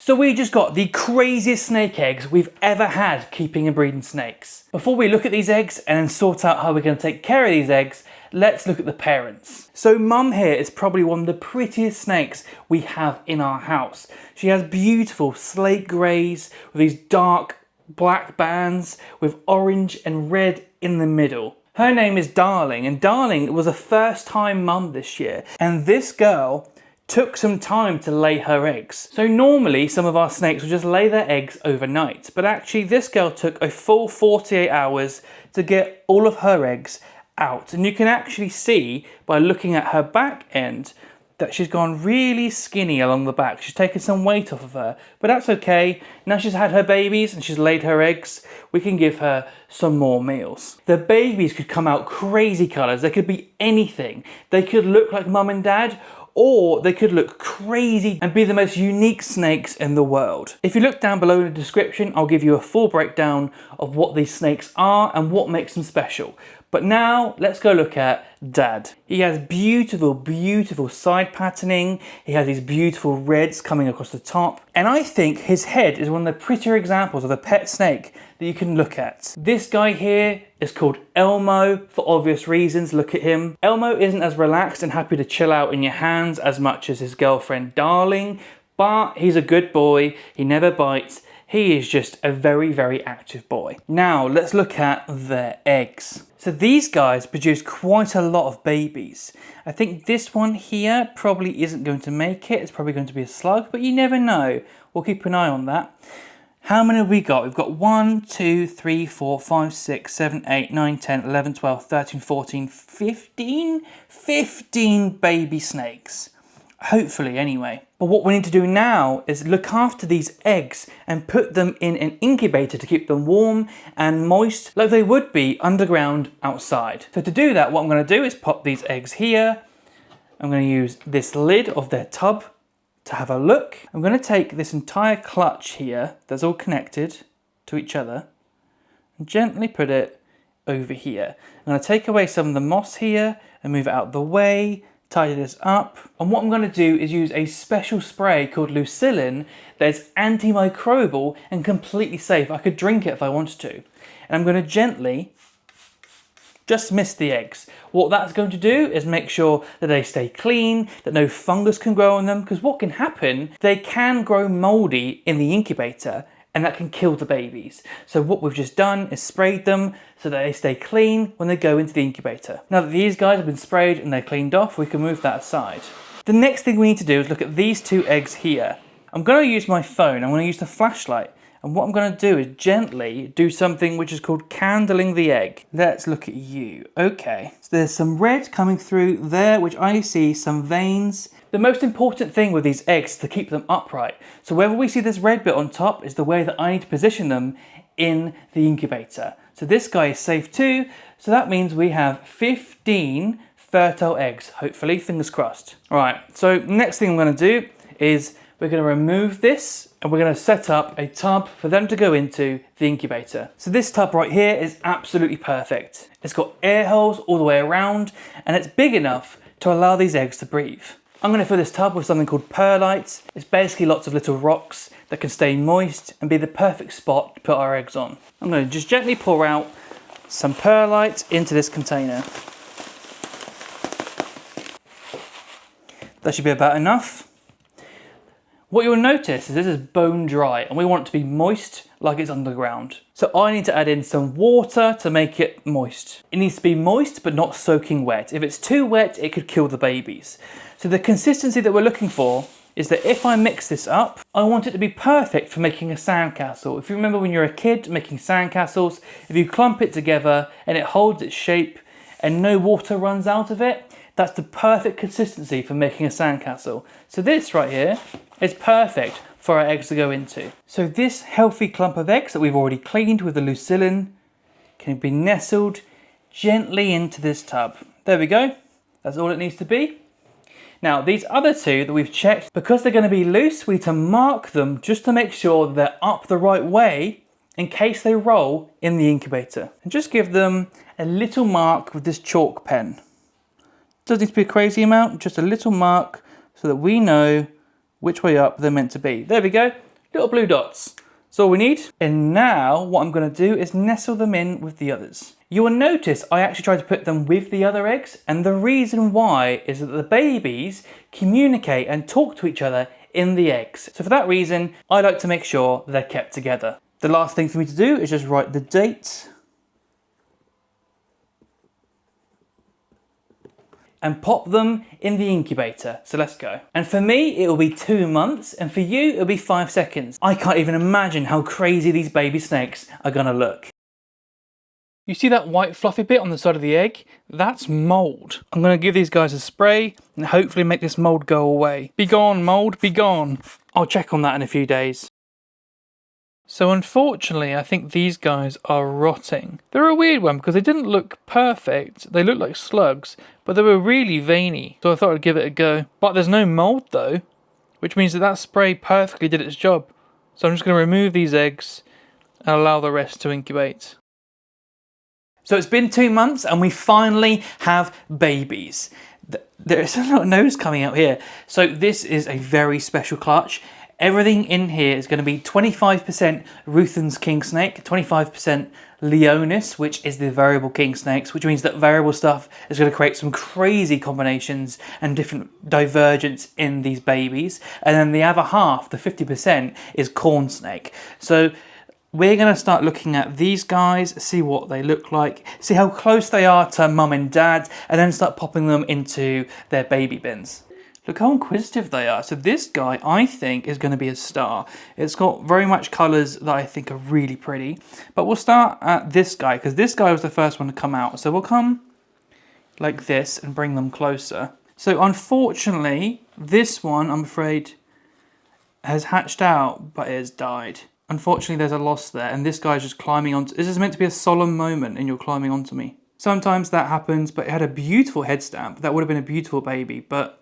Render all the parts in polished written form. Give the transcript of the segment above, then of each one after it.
So we just got the craziest snake eggs we've ever had keeping and breeding snakes. Before we look at these eggs and then sort out how we're going to take care of these eggs, let's look at the parents. So Mum here is probably one of the prettiest snakes we have in our house. She has beautiful slate greys with these dark black bands with orange and red in the middle. Her name is Darling, and Darling was a first time mum this year, and this girl took some time to lay her eggs. So normally some of our snakes will just lay their eggs overnight, but actually this girl took a full 48 hours to get all of her eggs out. And you can actually see by looking at her back end that she's gone really skinny along the back. She's taken some weight off of her, but that's okay. Now she's had her babies and she's laid her eggs, we can give her some more meals. The babies could come out crazy colours. They could be anything. They could look like mum and dad, or they could look crazy and be the most unique snakes in the world. If you look down below in the description, I'll give you a full breakdown of what these snakes are and what makes them special. But now let's go look at Dad. He has beautiful, beautiful side patterning. He has these beautiful reds coming across the top. And I think his head is one of the prettier examples of a pet snake that you can look at. This guy here is called Elmo for obvious reasons. Look at him. Elmo isn't as relaxed and happy to chill out in your hands as much as his girlfriend Darling, but he's a good boy. He never bites. He is just a very, very active boy. Now let's look at their eggs. So these guys produce quite a lot of babies. I think this one here probably isn't going to make it. It's probably going to be a slug, but you never know. We'll keep an eye on that. How many have we got? We've got 1, 2, 3, 4, 5, 6, 7, 8, 9, 10, 11, 12, 13, 14, 15? 15 baby snakes. Hopefully anyway. But what we need to do now is look after these eggs and put them in an incubator to keep them warm and moist like they would be underground outside. So to do that, what I'm going to do is pop these eggs here. I'm going to use this lid of their tub to have a look. I'm going to take this entire clutch here that's all connected to each other and gently put it over here. I'm going to take away some of the moss here and move it out the way. Tidy this up, and what I'm going to do is use a special spray called Lucillin that's antimicrobial and completely safe. I could drink it if I wanted to. And I'm going to gently just mist the eggs. What that's going to do is make sure that they stay clean, that no fungus can grow on them, because what can happen, they can grow moldy in the incubator and that can kill the babies. So what we've just done is sprayed them so that they stay clean when they go into the incubator. Now that these guys have been sprayed and they're cleaned off, we can move that aside. The next thing we need to do is look at these two eggs here. I'm going to use my phone, I'm going to use the flashlight, and what I'm going to do is gently do something which is called candling the egg. Let's look at you. Okay, so there's some red coming through there, which I see some veins. The most important thing with these eggs is to keep them upright. So wherever we see this red bit on top is the way that I need to position them in the incubator. So this guy is safe too. So that means we have 15 fertile eggs, hopefully, fingers crossed. All right, so next thing I'm going to do is we're going to remove this and we're going to set up a tub for them to go into the incubator. So this tub right here is absolutely perfect. It's got air holes all the way around and it's big enough to allow these eggs to breathe. I'm going to fill this tub with something called perlite. It's basically lots of little rocks that can stay moist and be the perfect spot to put our eggs on. I'm going to just gently pour out some perlite into this container. That should be about enough. What you'll notice is this is bone dry and we want it to be moist like it's underground. So I need to add in some water to make it moist. It needs to be moist but not soaking wet. If it's too wet, it could kill the babies. So the consistency that we're looking for is that if I mix this up, I want it to be perfect for making a sandcastle. If you remember when you're a kid making sandcastles, if you clump it together and it holds its shape and no water runs out of it, that's the perfect consistency for making a sandcastle. So this right here is perfect for our eggs to go into. So this healthy clump of eggs that we've already cleaned with the Lucillin can be nestled gently into this tub. There we go. That's all it needs to be. Now these other two that we've checked, because they're going to be loose, we need to mark them just to make sure they're up the right way in case they roll in the incubator. And just give them a little mark with this chalk pen. Doesn't need to be a crazy amount, just a little mark so that we know which way up they're meant to be. There we go. Little blue dots. That's all we need. And now what I'm going to do is nestle them in with the others. You will notice I actually tried to put them with the other eggs, and the reason why is that the babies communicate and talk to each other in the eggs. So for that reason, I like to make sure they're kept together. The last thing for me to do is just write the date and pop them in the incubator. So let's go. And for me, it will be 2 months, and for you, it'll be 5 seconds. I can't even imagine how crazy these baby snakes are gonna look. You see that white fluffy bit on the side of the egg? That's mold. I'm gonna give these guys a spray and hopefully make this mold go away. Be gone, mold, be gone. I'll check on that in a few days. So unfortunately, I think these guys are rotting. They're a weird one because they didn't look perfect. They looked like slugs, but they were really veiny. So I thought I'd give it a go. But there's no mold though, which means that that spray perfectly did its job. So I'm just going to remove these eggs and allow the rest to incubate. So it's been 2 months and we finally have babies. There's a little nose coming out here. So this is a very special clutch. Everything in here is going to be 25% ruthvens king snake, 25% Leonis, which is the variable king snakes, which means that variable stuff is going to create some crazy combinations and different divergence in these babies. And then the other half, the 50%, is corn snake. So we're going to start looking at these guys, see what they look like, see how close they are to mum and dad, and then start popping them into their baby bins. Look how inquisitive they are. So this guy, I think, is going to be a star. It's got very much colours that I think are really pretty. But we'll start at this guy, because this guy was the first one to come out. So we'll come like this and bring them closer. So unfortunately, this one, I'm afraid, has hatched out, but it has died. Unfortunately, there's a loss there, and this guy's just climbing onto... This is meant to be a solemn moment, and you're climbing onto me. Sometimes that happens, but it had a beautiful head stamp. That would have been a beautiful baby, but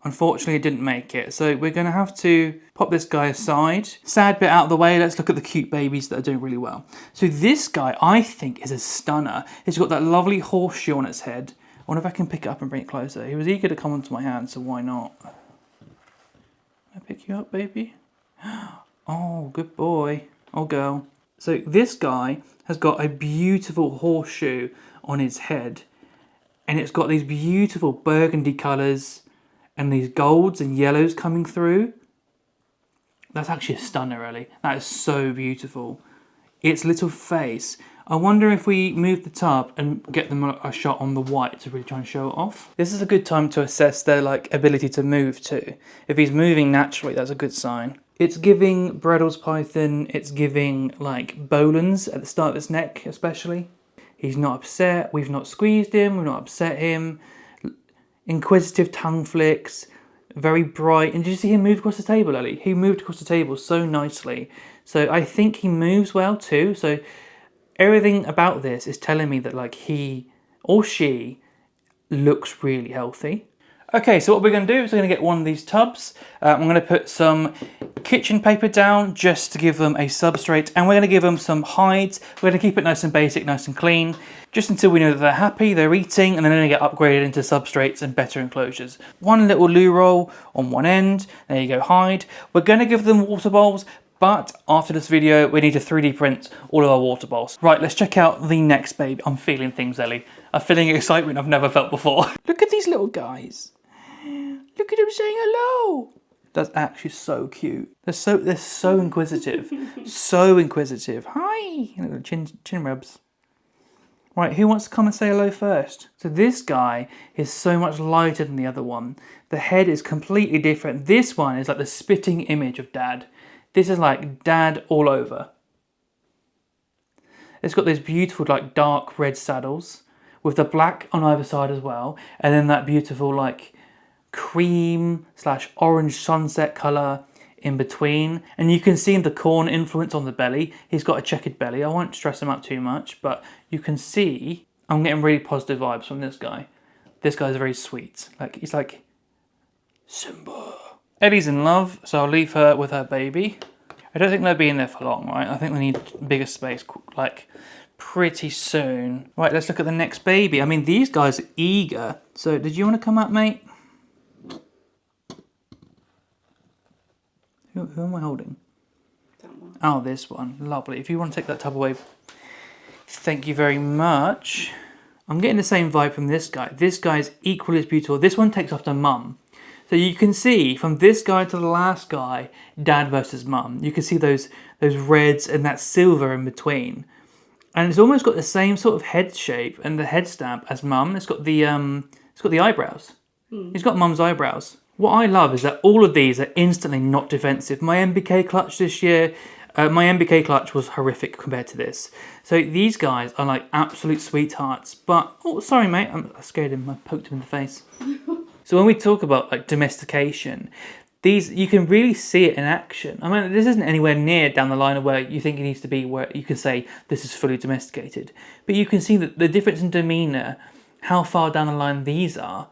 unfortunately, it didn't make it. So we're going to have to pop this guy aside. Sad bit out of the way. Let's look at the cute babies that are doing really well. So this guy, I think, is a stunner. He's got that lovely horseshoe on its head. I wonder if I can pick it up and bring it closer. He was eager to come onto my hand, so why not? Can I pick you up, baby? Oh, good boy. Oh, girl. So this guy has got a beautiful horseshoe on his head. And it's got these beautiful burgundy colours and these golds and yellows coming through. That's actually a stunner, really. That is so beautiful. Its little face. I wonder if we move the tub and get them a shot on the white to really try and show it off. This is a good time to assess their ability to move too. If he's moving naturally, that's a good sign. It's giving Bredl's python, it's giving Boland's at the start of its neck especially. He's not upset, we've not squeezed him, we've not upset him. Inquisitive tongue flicks, very bright. And did you see him move across the table, Ellie? He moved across the table so nicely. So I think he moves well too. So everything about this is telling me that he or she looks really healthy. Okay, so what we're going to do is we're going to get one of these tubs. I'm going to put some kitchen paper down just to give them a substrate, and we're going to give them some hides. We're going to keep it nice and basic, nice and clean, just until we know that they're happy, they're eating, and then they get upgraded into substrates and better enclosures. One little loo roll on one end, there you go, hide. We're going to give them water bowls, but after this video, we need to 3D print all of our water bowls. Right, let's check out the next baby. I'm feeling things, Ellie. I'm feeling excitement I've never felt before. Look at these little guys. Look at him saying hello. That's actually so cute. They're so inquisitive. So inquisitive. Hi. Chin rubs. Right, who wants to come and say hello first? So this guy is so much lighter than the other one. The head is completely different. This one is like the spitting image of Dad. This is like Dad all over. It's got these beautiful dark red saddles with the black on either side as well. And then that beautiful cream / orange sunset colour in between, and you can see the corn influence on the belly. He's got a checkered belly. I won't stress him out too much, but you can see I'm getting really positive vibes from this guy. This guy's very sweet. He's like Simba. Ellie's in love, so I'll leave her with her baby. I don't think they'll be in there for long, right? I think they need bigger space pretty soon. Right, let's look at the next baby. I mean, these guys are eager. So did you want to come up, mate? Who am I holding? Oh, this one. Lovely. If you want to take that tub away, thank you very much. I'm getting the same vibe from this guy. This guy is equally as beautiful. This one takes after mum. So you can see from this guy to the last guy, dad versus mum. You can see those reds and that silver in between. And it's almost got the same sort of head shape and the head stamp as mum. It's got the eyebrows. He's got mum's eyebrows. What I love is that all of these are instantly not defensive. My MBK clutch this year, my MBK clutch was horrific compared to this. So these guys are like absolute sweethearts. But, oh, sorry, mate, I scared him. I poked him in the face. So when we talk about like domestication, these, you can really see it in action. I mean, this isn't anywhere near down the line of where you think it needs to be, where you can say this is fully domesticated. But you can see that the difference in demeanour, how far down the line these are,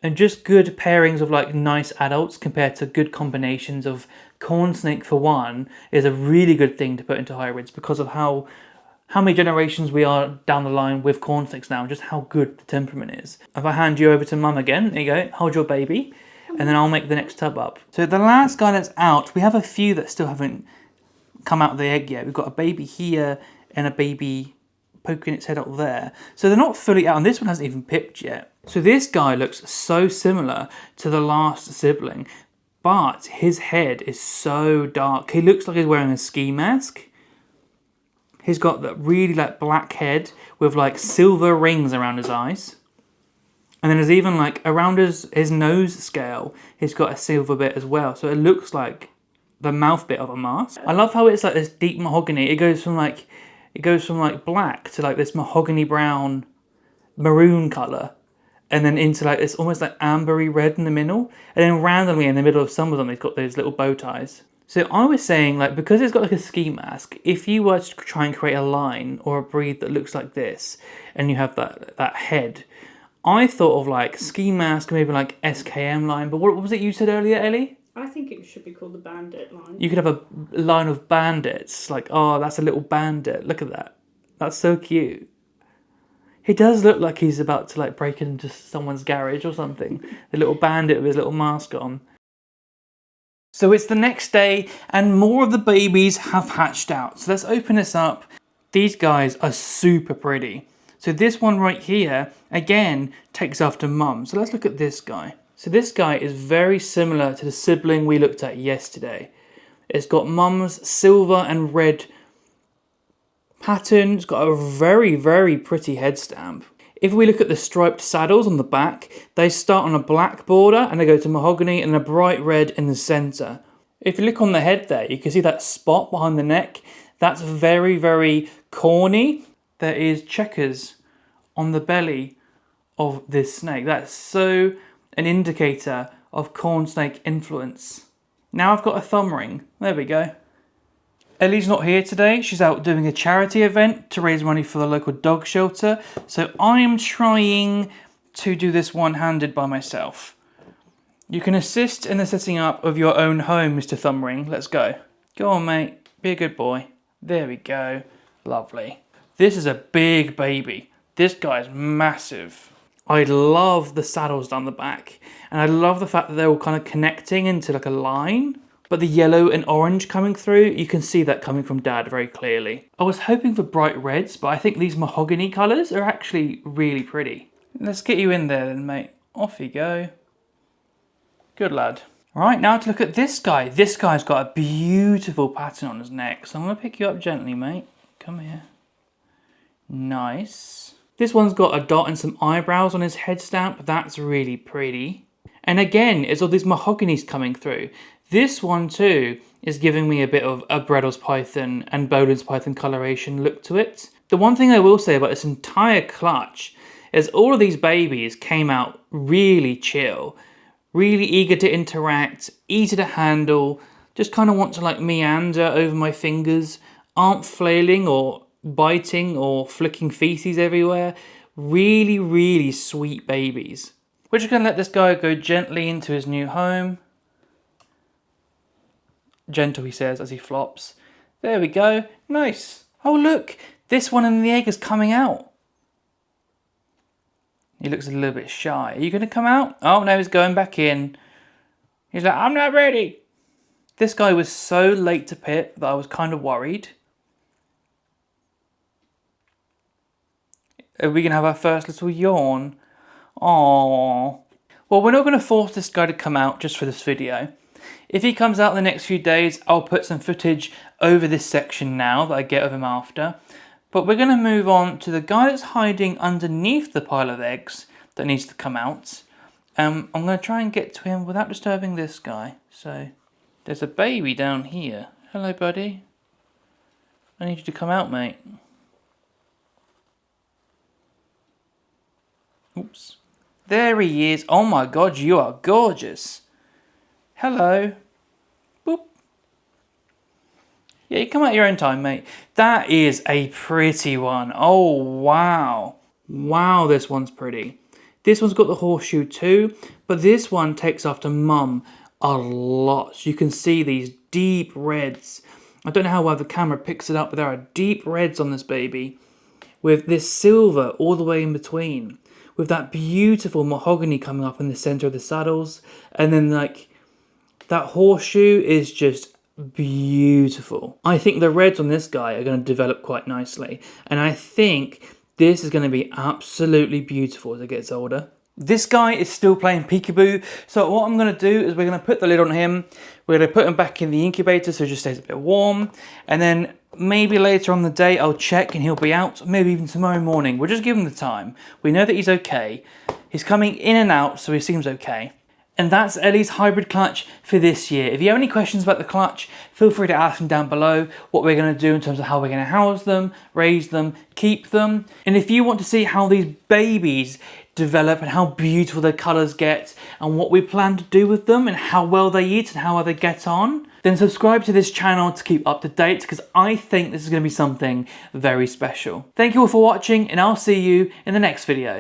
and just good pairings of like nice adults compared to good combinations of corn snake for one is a really good thing to put into hybrids because of how many generations we are down the line with corn snakes now, and just how good the temperament is. If I hand you over to mum again, there you go, hold your baby, and then I'll make the next tub up. So the last guy that's out, we have a few that still haven't come out of the egg yet. We've got a baby here and a baby poking its head up there. So they're not fully out, and this one hasn't even pipped yet. So this guy looks so similar to the last sibling, but his head is so dark. He looks like he's wearing a ski mask. He's got that really like black head with like silver rings around his eyes. And then there's even like around his nose scale, he's got a silver bit as well. So it looks like the mouth bit of a mask. I love how it's like this deep mahogany. It goes from like black to like this mahogany brown maroon colour. And then into like this almost like ambery red in the middle. And then randomly in the middle of some of them, they've got those little bow ties. So I was saying, like, because it's got like a ski mask, if you were to try and create a line or a breed that looks like this, and you have that head, I thought of like ski mask, maybe like SKM line. But what was it you said earlier, Ellie? I think it should be called the bandit line. You could have a line of bandits. Like, oh, that's a little bandit. Look at that. That's so cute. He does look like he's about to like break into someone's garage or something. The little bandit with his little mask on. So it's the next day and more of the babies have hatched out. So let's open this up. These guys are super pretty. So this one right here, again, takes after mum. So let's look at this guy. So this guy is very similar to the sibling we looked at yesterday. It's got mum's silver and red pattern. It's got a very, very pretty head stamp. If we look at the striped saddles on the back, they start on a black border and they go to mahogany and a bright red in the centre. If you look on the head there, you can see that spot behind the neck. That's very, very corny. There is checkers on the belly of this snake. That's so an indicator of corn snake influence. Now I've got a thumb ring. There we go. Ellie's not here today. She's out doing a charity event to raise money for the local dog shelter. So I'm trying to do this one-handed by myself. You can assist in the setting up of your own home, Mr. Thumbring. Let's go. Go on, mate. Be a good boy. There we go. Lovely. This is a big baby. This guy's massive. I love the saddles down the back. And I love the fact that they're all kind of connecting into like a line. But the yellow and orange coming through, you can see that coming from Dad very clearly. I was hoping for bright reds, but I think these mahogany colours are actually really pretty. Let's get you in there then, mate. Off you go. Good lad. Right, now to look at this guy. This guy's got a beautiful pattern on his neck. So I'm going to pick you up gently, mate. Come here. Nice. This one's got a dot and some eyebrows on his head stamp. That's really pretty. And again, it's all these mahoganies coming through. This one too is giving me a bit of a Bredel's Python and Bolin's Python coloration look to it. The one thing I will say about this entire clutch is all of these babies came out really chill, really eager to interact, easy to handle, just kind of want to like meander over my fingers, aren't flailing or biting or flicking feces everywhere. Really, really sweet babies. We're just going to let this guy go gently into his new home. Gentle, he says, as he flops. There we go. Nice. Oh, look. This one in the egg is coming out. He looks a little bit shy. Are you going to come out? Oh, no, he's going back in. He's like, I'm not ready. This guy was so late to pit that I was kind of worried. Are we going to have our first little yawn? Aww. Well, we're not going to force this guy to come out just for this video. If he comes out in the next few days, I'll put some footage over this section now that I get of him after. But we're going to move on to the guy that's hiding underneath the pile of eggs that needs to come out. I'm going to try and get to him without disturbing this guy. So, there's a baby down here. Hello, buddy. I need you to come out, mate. Oops. There he is. Oh my god, you are gorgeous. Hello. Boop. Yeah, you come out your own time, mate. That is a pretty one. Oh, wow. Wow, this one's pretty. This one's got the horseshoe too, but this one takes after Mum a lot. You can see these deep reds. I don't know how well the camera picks it up, but there are deep reds on this baby with this silver all the way in between, with that beautiful mahogany coming up in the center of the saddles, and then like that horseshoe is just beautiful. I think the reds on this guy are going to develop quite nicely, and I think this is going to be absolutely beautiful as it gets older. This guy is still playing peekaboo, so what I'm going to do is we're going to put the lid on him, we're going to put him back in the incubator so it just stays a bit warm, and then maybe later on the day I'll check and he'll be out, maybe even tomorrow morning. We'll just give him the time. We know that he's okay. He's coming in and out, so he seems okay. And that's Ellie's hybrid clutch for this year. If you have any questions about the clutch, feel free to ask them down below what we're going to do in terms of how we're going to house them, raise them, keep them. And if you want to see how these babies develop and how beautiful their colours get and what we plan to do with them and how well they eat and how well they get on, then subscribe to this channel to keep up to date, because I think this is going to be something very special. Thank you all for watching, and I'll see you in the next video.